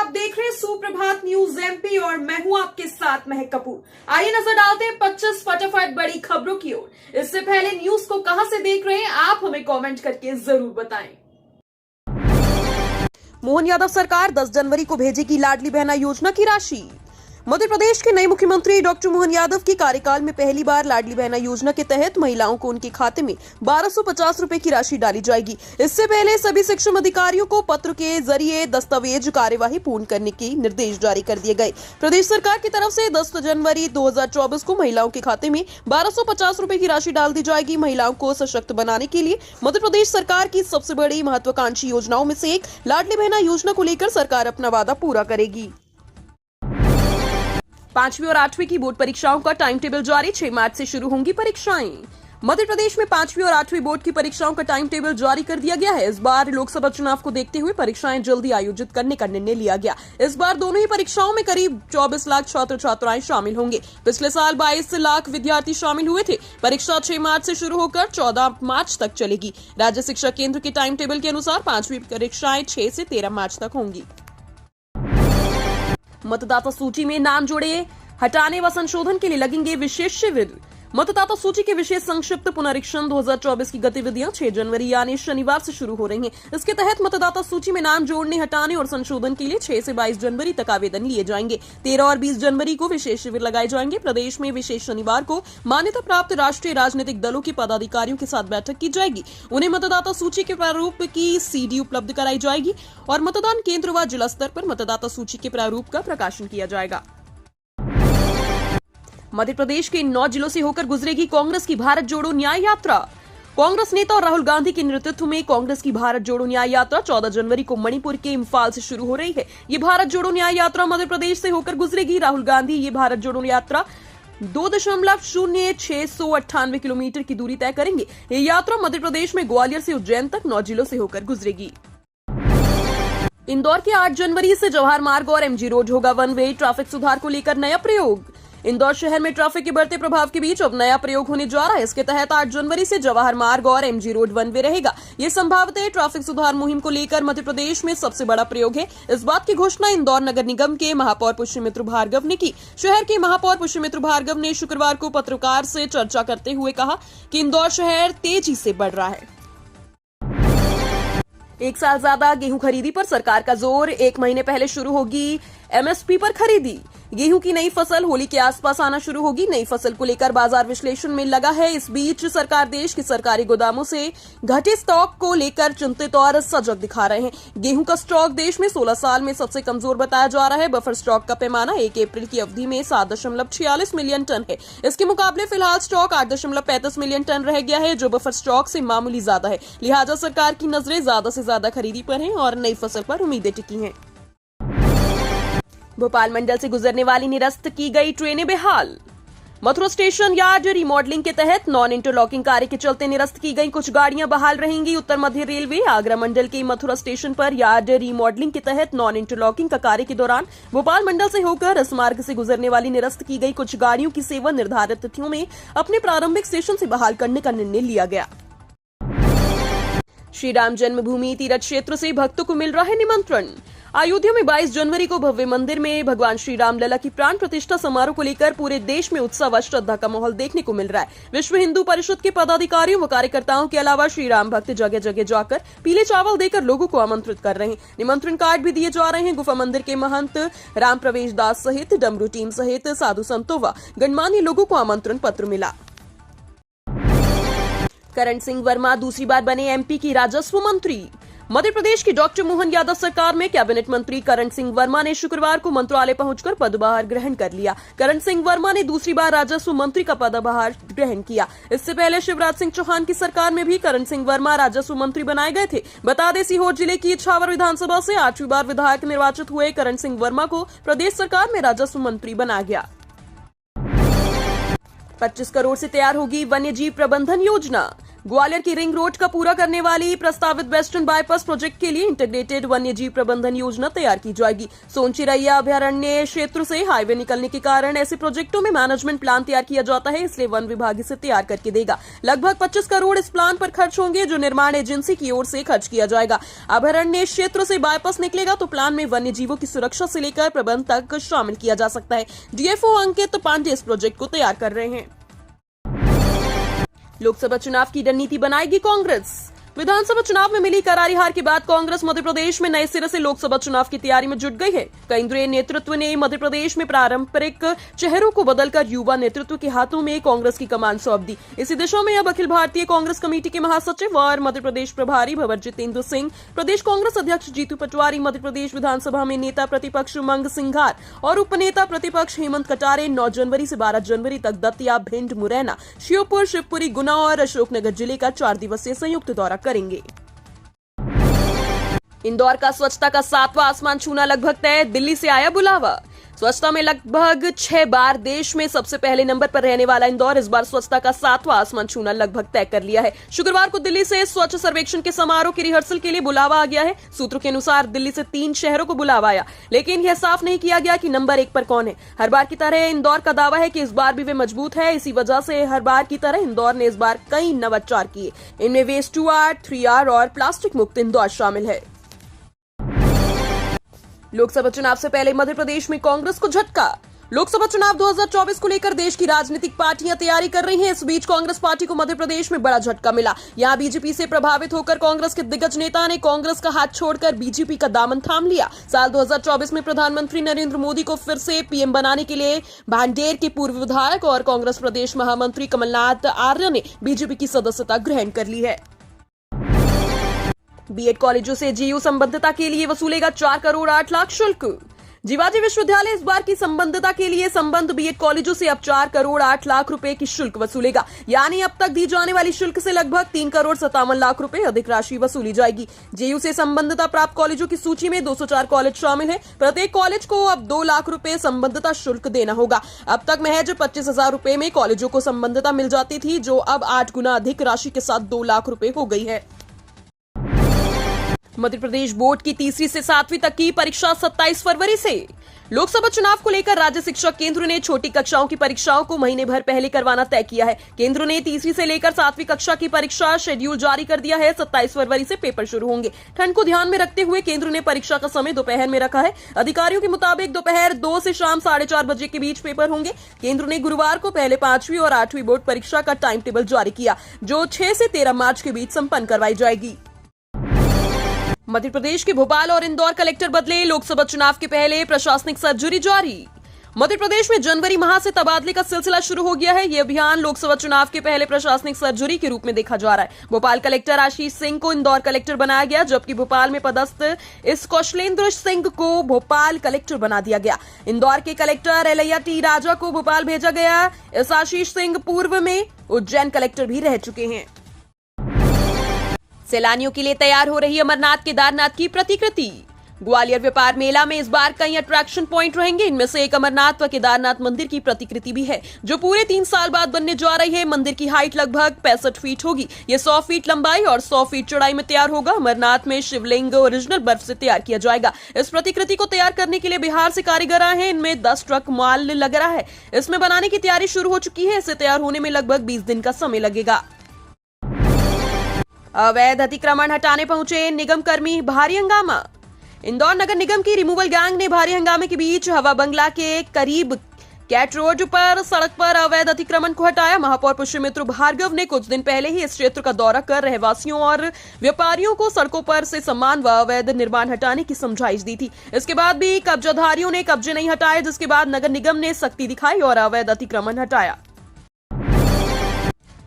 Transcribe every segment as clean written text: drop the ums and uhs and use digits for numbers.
आप देख रहे हैं सुप्रभात न्यूज एमपी और मैं हूं आपके साथ महक कपूर। आइए नजर डालते हैं 25 फटाफट बड़ी खबरों की ओर। इससे पहले न्यूज को कहां से देख रहे हैं आप हमें कमेंट करके जरूर बताएं। मोहन यादव सरकार 10 जनवरी को भेजेगी लाडली बहना योजना की राशि। मध्य प्रदेश के नए मुख्यमंत्री डॉक्टर मोहन यादव के कार्यकाल में पहली बार लाडली बहना योजना के तहत महिलाओं को उनके खाते में 1250 रुपए की राशि डाली जाएगी। इससे पहले सभी सक्षम अधिकारियों को पत्र के जरिए दस्तावेज कार्यवाही पूर्ण करने के निर्देश जारी कर दिए गए। प्रदेश सरकार की तरफ से 10 जनवरी 2024 को महिलाओं के खाते में 1250 रुपए की राशि डाल दी जाएगी। महिलाओं को सशक्त बनाने के लिए मध्य प्रदेश सरकार की सबसे बड़ी महत्वाकांक्षी योजनाओं में से एक लाडली बहना योजना को लेकर सरकार अपना वादा पूरा करेगी। 5वीं और 8वीं की बोर्ड परीक्षाओं का टाइम टेबल जारी। 6 मार्च से शुरू होंगी परीक्षाएं। मध्य प्रदेश में 5वीं और 8वीं बोर्ड की परीक्षाओं का टाइम टेबल जारी कर दिया गया है। इस बार लोकसभा चुनाव को देखते हुए परीक्षाएं जल्दी आयोजित करने का निर्णय लिया गया। इस बार दोनों ही परीक्षाओं में करीब 24 लाख छात्र छात्राएं शामिल होंगे। पिछले साल 22 लाख विद्यार्थी शामिल हुए थे। परीक्षा 6 मार्च से शुरू होकर 14 मार्च तक चलेगी। राज्य शिक्षा केंद्र के टाइम टेबल के अनुसार 5वीं परीक्षाएं 6 से 13 मार्च तक होंगी। मतदाता सूची में नाम जोड़े हटाने व संशोधन के लिए लगेंगे विशेष शिविर। मतदाता सूची के विशेष संक्षिप्त पुनरीक्षण 2024 की गतिविधियां 6 जनवरी यानी शनिवार से शुरू हो रही हैं। इसके तहत मतदाता सूची में नाम जोड़ने, हटाने और संशोधन के लिए 6 से 22 जनवरी तक आवेदन लिए जाएंगे। 13 और 20 जनवरी को विशेष शिविर लगाए जाएंगे। प्रदेश में विशेष शनिवार को मान्यता प्राप्त राष्ट्रीय राजनीतिक दलों के पदाधिकारियों के साथ बैठक की जाएगी। उन्हें मतदाता सूची के प्रारूप की सीडी उपलब्ध कराई जाएगी और मतदान केंद्र व जिला स्तर पर मतदाता सूची के प्रारूप का प्रकाशन किया जाएगा। मध्य प्रदेश के 9 जिलों से होकर गुजरेगी कांग्रेस की भारत जोड़ो न्याय यात्रा। कांग्रेस नेता और राहुल गांधी के नेतृत्व में कांग्रेस की भारत जोड़ो न्याय यात्रा 14 जनवरी को मणिपुर के इम्फाल से शुरू हो रही है। ये भारत जोड़ो न्याय यात्रा मध्य प्रदेश से होकर गुजरेगी। राहुल गांधी ये भारत जोड़ो यात्रा 2.0698 किलोमीटर की दूरी तय करेंगे। ये यात्रा मध्य प्रदेश में ग्वालियर से उज्जैन तक 9 जिलों से होकर गुजरेगी। इंदौर के 8 जनवरी से जवाहर मार्ग और एमजी रोड होगा वन वे। ट्रैफिक सुधार को लेकर नया प्रयोग। इंदौर शहर में ट्रैफिक के बढ़ते प्रभाव के बीच अब नया प्रयोग होने जा रहा है। इसके तहत 8 जनवरी से जवाहर मार्ग और एमजी रोड वन वे रहेगा। ये संभावतः ट्रैफिक सुधार मुहिम को लेकर मध्य प्रदेश में सबसे बड़ा प्रयोग है। इस बात की घोषणा इंदौर नगर निगम के महापौर पुष्यमित्र भार्गव ने की। शहर के महापौर पुष्यमित्र भार्गव ने शुक्रवार को पत्रकार से चर्चा करते हुए कहा कि इंदौर शहर तेजी से बढ़ रहा है। 1 साल ज्यादा गेहूं खरीदी पर सरकार का जोर। 1 महीने पहले शुरू होगी एमएसपी पर खरीदी। गेहूं की नई फसल होली के आसपास आना शुरू होगी। नई फसल को लेकर बाजार विश्लेषण में लगा है। इस बीच सरकार देश के सरकारी गोदामों से घटे स्टॉक को लेकर चिंतित और सजग दिखा रहे हैं। गेहूं का स्टॉक देश में 16 साल में सबसे कमजोर बताया जा रहा है। बफर स्टॉक का पैमाना 1 अप्रैल की अवधि में 7.46 मिलियन टन है। इसके मुकाबले फिलहाल स्टॉक 8.35 मिलियन टन रह गया है, जो बफर स्टॉक से मामूली ज्यादा है। लिहाजा सरकार की नजरें ज्यादा से ज्यादा खरीदी पर हैं और नई फसल पर उम्मीदें टिकी हैं। भोपाल मंडल से गुजरने वाली निरस्त की गई ट्रेनें बेहाल। मथुरा स्टेशन यार्ड रिमॉडलिंग के तहत नॉन इंटरलॉकिंग कार्य के चलते निरस्त की गई कुछ गाड़ियां बहाल रहेंगी। उत्तर मध्य रेलवे आगरा मंडल के मथुरा स्टेशन पर यार्ड रिमॉडलिंग के तहत नॉन इंटरलॉकिंग का कार्य के दौरान भोपाल मंडल से होकर इस मार्ग से गुजरने वाली निरस्त की गई कुछ गाड़ियों की सेवा निर्धारित तिथियों में अपने प्रारंभिक स्टेशन से बहाल करने का निर्णय लिया गया। श्री राम जन्मभूमि तीर्थ क्षेत्र से भक्तों को मिल रहा है निमंत्रण। अयोध्या में 22 जनवरी को भव्य मंदिर में भगवान श्री राम लला की प्राण प्रतिष्ठा समारोह को लेकर पूरे देश में उत्साह व श्रद्धा का माहौल देखने को मिल रहा है। विश्व हिंदू परिषद के पदाधिकारियों व कार्यकर्ताओं के अलावा श्री राम भक्त जगह जगह जाकर पीले चावल देकर लोगों को आमंत्रित कर रहे हैं। निमंत्रण कार्ड भी दिए जा रहे हैं। गुफा मंदिर के महंत राम प्रवेश दास सहित डमरू टीम सहित साधु संतों व गणमान्य लोगों को आमंत्रण पत्र मिला। करण सिंह वर्मा दूसरी बार बने एमपी की राजस्व मंत्री। मध्य प्रदेश की डॉक्टर मोहन यादव सरकार में कैबिनेट मंत्री करण सिंह वर्मा ने शुक्रवार को मंत्रालय पहुंचकर पदभार ग्रहण कर लिया। करण सिंह वर्मा ने दूसरी बार राजस्व मंत्री का पदभार ग्रहण किया। इससे पहले शिवराज सिंह चौहान की सरकार में भी करण सिंह वर्मा राजस्व मंत्री बनाए गए थे। बता दें, सीहोर जिले की इछावर विधानसभा से 8वीं बार विधायक निर्वाचित हुए करण सिंह वर्मा को प्रदेश सरकार में राजस्व मंत्री बनाया गया। 25 करोड़ से तैयार होगी वन्य जीव प्रबंधन योजना। ग्वालियर की रिंग रोड का पूरा करने वाली प्रस्तावित वेस्टर्न बाईपास प्रोजेक्ट के लिए इंटीग्रेटेड वन्यजीव प्रबंधन योजना तैयार की जाएगी। सोनचिरैया अभयारण्य क्षेत्र से हाईवे निकलने के कारण ऐसे प्रोजेक्टों में मैनेजमेंट प्लान तैयार किया जाता है, इसलिए वन विभाग इसे तैयार करके देगा। लगभग 25 करोड़ इस प्लान पर खर्च होंगे, जो निर्माण एजेंसी की ओर से खर्च किया जाएगा। अभयारण्य क्षेत्र से बाईपास निकलेगा तो प्लान में वन्य जीवों की सुरक्षा से लेकर प्रबंध तक शामिल किया जा सकता है। डीएफओ अंकित पांडे इस प्रोजेक्ट को तैयार कर रहे हैं। लोकसभा चुनाव की रणनीति बनाएगी कांग्रेस। विधानसभा चुनाव में मिली करारी हार के बाद कांग्रेस मध्य प्रदेश में नए सिरे से लोकसभा चुनाव की तैयारी में जुट गई है। केंद्रीय नेतृत्व ने मध्य प्रदेश में पारंपरिक चेहरों को बदलकर युवा नेतृत्व के हाथों में कांग्रेस की कमान सौंप दी। इसी दिशा में अब अखिल भारतीय कांग्रेस कमेटी के महासचिव और मध्य प्रदेश प्रभारी भंवर जितेंद्र सिंह, प्रदेश कांग्रेस अध्यक्ष जीतू पटवारी, मध्य प्रदेश विधानसभा में नेता प्रतिपक्ष उमंग सिंघार और उपनेता प्रतिपक्ष हेमंत कटारे 9 जनवरी से 12 जनवरी तक दतिया, भिंड, मुरैना, श्योपुर, शिवपुरी, गुना और अशोकनगर जिले का 4 दिवसीय संयुक्त दौरा करेंगे। इंदौर का स्वच्छता का 7वां आसमान छूना लगभग तय, दिल्ली से आया बुलावा। स्वच्छता में लगभग 6 बार देश में सबसे पहले नंबर पर रहने वाला इंदौर इस बार स्वच्छता का 7वां आसमान छूना लगभग तय कर लिया है। शुक्रवार को दिल्ली से स्वच्छ सर्वेक्षण के समारोह की रिहर्सल के लिए बुलावा आ गया है। सूत्रों के अनुसार दिल्ली से 3 शहरों को बुलावा आया, लेकिन यह साफ नहीं किया गया कि नंबर 1 पर कौन है। हर बार की तरह इंदौर का दावा है कि इस बार भी वे मजबूत है। इसी वजह से हर बार की तरह इंदौर ने इस बार कई नवाचार किए। इनमें वेस्ट टू आर, 3R और प्लास्टिक मुक्त इंदौर शामिल है। लोकसभा चुनाव से पहले मध्य प्रदेश में कांग्रेस को झटका। लोकसभा चुनाव 2024 को लेकर देश की राजनीतिक पार्टियां तैयारी कर रही हैं। इस बीच कांग्रेस पार्टी को मध्य प्रदेश में बड़ा झटका मिला। यहां बीजेपी से प्रभावित होकर कांग्रेस के दिग्गज नेता ने कांग्रेस का हाथ छोड़कर बीजेपी का दामन थाम लिया। साल 2024 में प्रधानमंत्री नरेंद्र मोदी को फिर से पीएम बनाने के लिए भांडेर के पूर्व विधायक और कांग्रेस प्रदेश महामंत्री कमलनाथ आर्य ने बीजेपी की सदस्यता ग्रहण कर ली है। बीएड कॉलेजों से जेयू संबद्धता के लिए वसूलेगा 4 करोड़ 8 लाख शुल्क। जीवाजी विश्वविद्यालय इस बार की संबद्धता के लिए संबद्ध बीएड कॉलेजों से अब 4 करोड़ 8 लाख रुपए की शुल्क वसूलेगा, यानी अब तक दी जाने वाली शुल्क से लगभग 3 करोड़ 57 लाख रुपए अधिक राशि वसूली जाएगी। जेयू से संबद्धता प्राप्त कॉलेजों की सूची में 204 कॉलेज शामिल है। प्रत्येक कॉलेज को अब 2 लाख रुपए संबद्धता शुल्क देना होगा। अब तक महज 25,000 रुपए में कॉलेजों को संबद्धता मिल जाती थी, जो अब 8 गुना अधिक राशि के साथ 2 लाख रुपए हो गई है। मध्य प्रदेश बोर्ड की 3वीं से 7वीं तक की परीक्षा 27 फरवरी से। लोकसभा चुनाव को लेकर राज्य शिक्षा केंद्र ने छोटी कक्षाओं की परीक्षाओं को महीने भर पहले करवाना तय किया है। केंद्र ने 3वीं से लेकर 7वीं कक्षा की परीक्षा शेड्यूल जारी कर दिया है। 27 फरवरी से पेपर शुरू होंगे। ठंड को ध्यान में रखते हुए केंद्र ने परीक्षा का समय दोपहर में रखा है। अधिकारियों के मुताबिक दोपहर 2 से शाम 4:30 बजे के बीच पेपर होंगे। केंद्र ने गुरुवार को पहले 5वीं और 8वीं बोर्ड परीक्षा का टाइम टेबल जारी किया, जो 6 से 13 मार्च के बीच संपन्न करवाई जाएगी। मध्य प्रदेश के भोपाल और इंदौर कलेक्टर बदले, लोकसभा चुनाव के पहले प्रशासनिक सर्जरी जारी। मध्य प्रदेश में जनवरी माह से तबादले का सिलसिला शुरू हो गया है। ये अभियान लोकसभा चुनाव के पहले प्रशासनिक सर्जरी के रूप में देखा जा रहा है। भोपाल कलेक्टर आशीष सिंह को इंदौर कलेक्टर बनाया गया, जबकि भोपाल में पदस्थ इस कौशलेंद्र सिंह को भोपाल कलेक्टर बना दिया गया। इंदौर के कलेक्टर एलैया टी राजा को भोपाल भेजा गया। इस आशीष सिंह पूर्व में उज्जैन कलेक्टर भी रह चुके हैं। सैलानियों के लिए तैयार हो रही अमरनाथ केदारनाथ की प्रतिकृति। ग्वालियर व्यापार मेला में इस बार कई अट्रैक्शन पॉइंट रहेंगे। इनमें से एक अमरनाथ व केदारनाथ मंदिर की प्रतिकृति भी है, जो पूरे 3 साल बाद बनने जा रही है। मंदिर की हाइट लगभग 65 फीट होगी। ये 100 फीट लंबाई और 100 फीट चौड़ाई में तैयार होगा। अमरनाथ में शिवलिंग ओरिजिनल बर्फ से तैयार किया जाएगा। इस प्रतिकृति को तैयार करने के लिए बिहार से कारीगर आए हैं। इनमें 10 ट्रक माल लग रहा है। इसमें बनाने की तैयारी शुरू हो चुकी है। इसे तैयार होने में लगभग 20 दिन का समय लगेगा। अवैध अतिक्रमण हटाने पहुंचे निगम कर्मी, भारी हंगामा। इंदौर नगर निगम की रिमूवल गैंग ने भारी हंगामे के बीच हवा बंगला के करीब कैट रोड पर सड़क पर अवैध अतिक्रमण को हटाया। महापौर पुष्यमित्र भार्गव ने कुछ दिन पहले ही इस क्षेत्र का दौरा कर रहवासियों और व्यापारियों को सड़कों पर से सामान व अवैध निर्माण हटाने की समझाइश दी थी। इसके बाद भी कब्जाधारियों ने कब्जे नहीं हटाए, जिसके बाद नगर निगम ने सख्ती दिखाई और अवैध अतिक्रमण हटाया।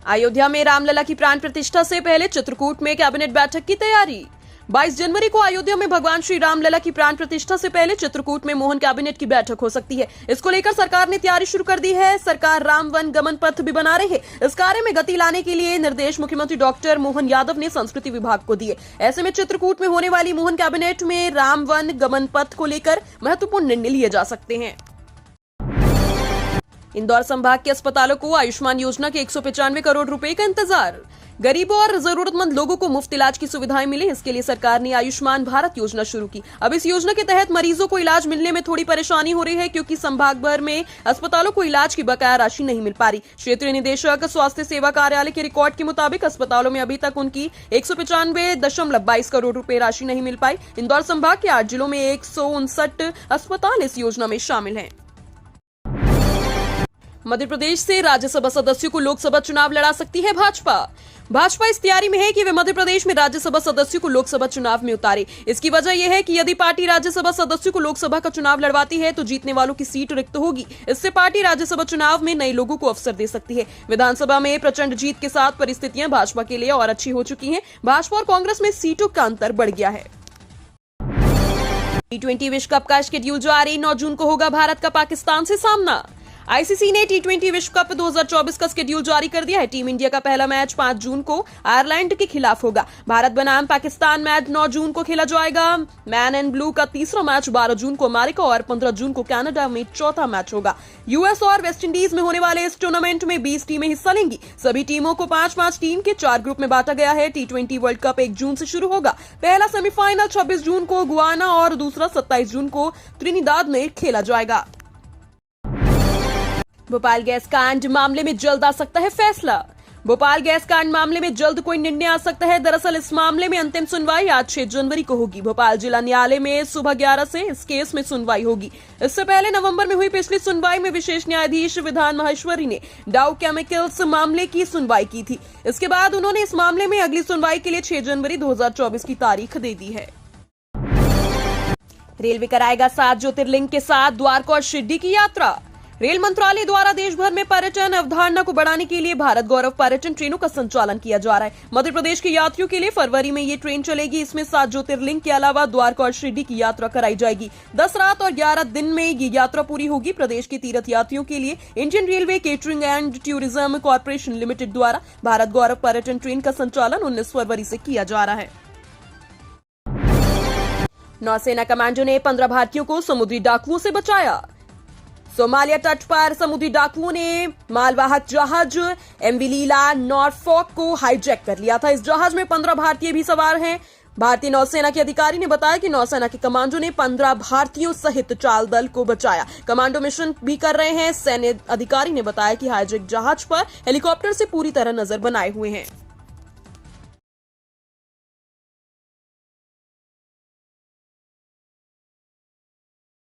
अयोध्या में रामलला की प्राण प्रतिष्ठा से पहले चित्रकूट में कैबिनेट बैठक की तैयारी। 22 जनवरी को अयोध्या में भगवान श्री रामलला की प्राण प्रतिष्ठा से पहले चित्रकूट में मोहन कैबिनेट की बैठक हो सकती है। इसको लेकर सरकार ने तैयारी शुरू कर दी है। सरकार राम वन गमन पथ भी बना रही है। इस कार्य में गति लाने के लिए निर्देश मुख्यमंत्री डॉक्टर मोहन यादव ने संस्कृति विभाग को दिए। ऐसे में चित्रकूट में होने वाली मोहन कैबिनेट में राम वन गमन पथ को लेकर महत्वपूर्ण निर्णय लिए जा सकते हैं। इंदौर संभाग के अस्पतालों को आयुष्मान योजना के 195 करोड़ रुपए का इंतजार। गरीबों और जरूरतमंद लोगों को मुफ्त इलाज की सुविधाएं मिले, इसके लिए सरकार ने आयुष्मान भारत योजना शुरू की। अब इस योजना के तहत मरीजों को इलाज मिलने में थोड़ी परेशानी हो रही है, क्योंकि संभाग भर में अस्पतालों को इलाज की बकाया राशि नहीं मिल पा रही। क्षेत्रीय निदेशक स्वास्थ्य सेवा कार्यालय के रिकॉर्ड के मुताबिक अस्पतालों में अभी तक उनकी 195.22 करोड़ रुपए राशि नहीं मिल पाई। इंदौर संभाग के 8 जिलों में 159 अस्पताल इस योजना में शामिल हैं। मध्य प्रदेश से राज्यसभा सदस्यों को लोकसभा चुनाव लड़ा सकती है भाजपा इस तैयारी में है कि वे मध्य प्रदेश में राज्यसभा सदस्यों को लोकसभा चुनाव में उतारे। इसकी वजह यह है कि यदि पार्टी राज्यसभा सदस्यों को लोकसभा का चुनाव लड़वाती है तो जीतने वालों की सीट रिक्त होगी। इससे पार्टी राज्यसभा चुनाव में नए लोगों को अवसर दे सकती है। विधानसभा में प्रचंड जीत के साथ परिस्थितियां भाजपा के लिए और अच्छी हो चुकी हैं। भाजपा और कांग्रेस में सीटों का अंतर बढ़ गया है। T20 विश्व कप का शेड्यूल जारी। 9 जून को होगा भारत का पाकिस्तान से सामना। आईसीसी ने T20 विश्व कप 2024 का शेड्यूल जारी कर दिया है। टीम इंडिया का पहला मैच 5 जून को आयरलैंड के खिलाफ होगा। भारत बनाम पाकिस्तान मैच 9 जून को खेला जाएगा। मैन एंड ब्लू का तीसरा मैच 12 जून को अमेरिका और 15 जून को कनाडा में चौथा मैच होगा। यूएस और वेस्टइंडीज में होने वाले इस टूर्नामेंट में 20 टीमें हिस्सा लेंगी। सभी टीमों को 5-5 टीम के 4 ग्रुप में बांटा गया है। T20 वर्ल्ड कप 1 जून से शुरू होगा। पहला सेमीफाइनल 26 जून को गुयाना और दूसरा 27 जून को त्रिनिदाद में खेला जाएगा। भोपाल गैस कांड मामले में जल्द आ सकता है फैसला। भोपाल गैस कांड मामले में जल्द कोई निर्णय आ सकता है। दरअसल इस मामले में अंतिम सुनवाई आज 6 जनवरी को होगी। भोपाल जिला न्यायालय में सुबह 11 से इस केस में सुनवाई होगी। इससे पहले नवंबर में हुई पिछली सुनवाई में विशेष न्यायाधीश विधान माहेश्वरी ने डाउ केमिकल्स मामले की सुनवाई की थी। इसके बाद उन्होंने इस मामले में अगली सुनवाई के लिए 6 जनवरी 2024 की तारीख दे दी है। रेलवे कराएगा 7 ज्योतिर्लिंग के साथ द्वारका और शिरडी की यात्रा। रेल मंत्रालय द्वारा देश भर में पर्यटन अवधारणा को बढ़ाने के लिए भारत गौरव पर्यटन ट्रेनों का संचालन किया जा रहा है। मध्य प्रदेश के यात्रियों के लिए फरवरी में ये ट्रेन चलेगी। इसमें 7 ज्योतिर्लिंग के अलावा द्वारका और शिरडी की यात्रा कराई जाएगी। 10 रात और 11 दिन में ये यात्रा पूरी होगी। प्रदेश के तीर्थ यात्रियों के लिए Indian railway catering and tourism corporation limited द्वारा भारत गौरव पर्यटन ट्रेन का संचालन 19 फरवरी से किया जा रहा है। नौसेना कमांडो ने 15 भारतीयों को समुद्री डाकुओं से बचाया। सोमालिया तट पर समुद्री डाकुओं ने मालवाहक जहाज एमवी लीला नॉरफॉक को हाईजैक कर लिया था। इस जहाज में 15 भारतीय भी सवार हैं। भारतीय नौसेना के अधिकारी ने बताया कि नौसेना के कमांडो ने 15 भारतीयों सहित चाल दल को बचाया। कमांडो मिशन भी कर रहे हैं। सैन्य अधिकारी ने बताया कि हाईजैक जहाज पर हेलीकॉप्टर से पूरी तरह नजर बनाए हुए हैं।